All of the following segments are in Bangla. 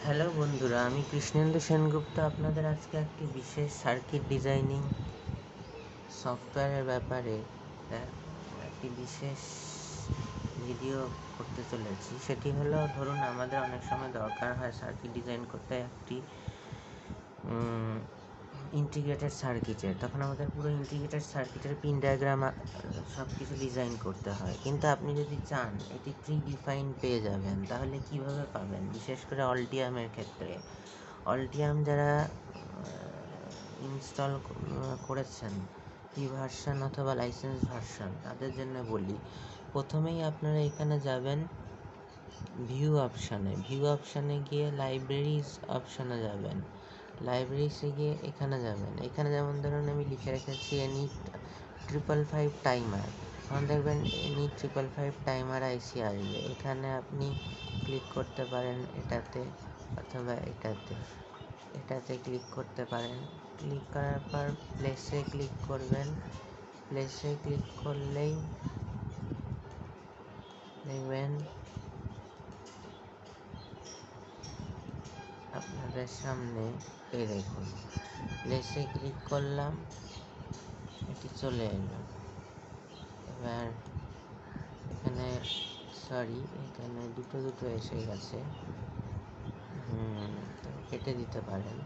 হ্যালো বন্ধুরা, আমি কৃষ্ণেন্দু সেনগুপ্ত আপনাদের আজকে একটি বিশেষ সার্কিট ডিজাইনিং সফটওয়্যারের ব্যাপারে একটি বিশেষ ভিডিও করতে চলেছি। সেটি হলো, ধরুন আমাদের অনেক সময় দরকার হয় সার্কিট ডিজাইন করতে একটি ইন্টিগ্রেটেড সার্কিটের। তখন আমাদের পুরো ইন্টিগ্রেটেড সার্কিটের পিন ডায়াগ্রাম সব কিছু ডিজাইন করতে হয়। কিন্তু আপনি যদি চান এটি প্রি ডিফাইন পেয়ে যাবেন, তাহলে কিভাবে পাবেন? বিশেষ করে অল্টিয়ামের ক্ষেত্রে, অল্টিয়াম যারা ইনস্টল করেছেন প্রি ভার্সন অথবা লাইসেন্স ভার্সন, তাদের জন্য বলি, প্রথমেই আপনারা এখানে যাবেন ভিউ অপশানে গিয়ে লাইব্রেরিজ অপশানে যাবেন। লাইব্রেরিজে গিয়ে এখানে যাবেন। এখানে যেমন ধরুন আমি লিখে রেখেছি এনি 555 টাইমার, তখন দেখবেন এনি 555 টাইমার আইসি আসবে। এখানে আপনি ক্লিক করতে পারেন এটাতে অথবা এটাতে ক্লিক করতে পারেন। ক্লিক করার পর প্লেসে ক্লিক করবেন। প্লেসে ক্লিক করলেই দেখবেন আপনাদের সামনে এই দেখুন, প্লেসে ক্লিক করলাম, এটি চলে এলো। এবার এখানে এখানে দুটো এসে গেছে, তো কেটে দিতে পারেন।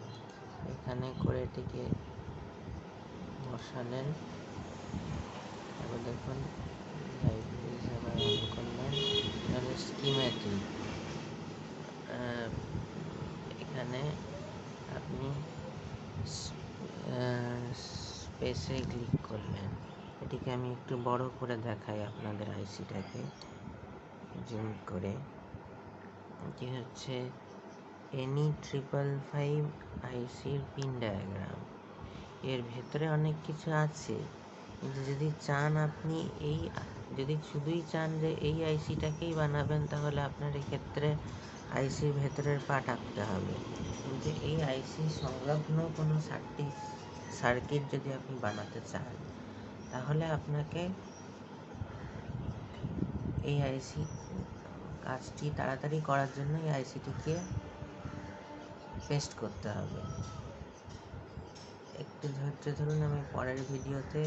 এখানে করে এটিকে বসালেন। এবার দেখুন লাইব্রেরিজ আবার অন করলেন। তাহলে স্কিম্যাটিক, এখানে আপনি স্পেসে ক্লিক করলেন। এটিকে আমি একটু বড় করে দেখাই আপনাদের আইসিটাকে জুম করে। এটি হচ্ছে এনি 555 আইসির পিন ডায়াগ্রাম। এর ভেতরে অনেক কিছু আছে, কিন্তু যদি শুধুই চান যে এই আইসিটাকেই বানাবেন, তাহলে আপনার এক্ষেত্রে আইসির ভেতরের পার্ট আঁকতে হবে। কিন্তু এই আইসি সংলগ্ন কোনো সার্কিট যদি আপনি বানাতে চান, তাহলে আপনাকে এই আইসি কাজটি তাড়াতাড়ি করার জন্য এই আইসিটিকে পেস্ট করতে হবে। একটু ধৈর্য ধরুন, আমি পরের ভিডিওতে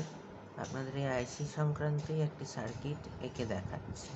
আপনাদের এই আইসি সংক্রান্তই একটি সার্কিট এঁকে দেখাচ্ছি।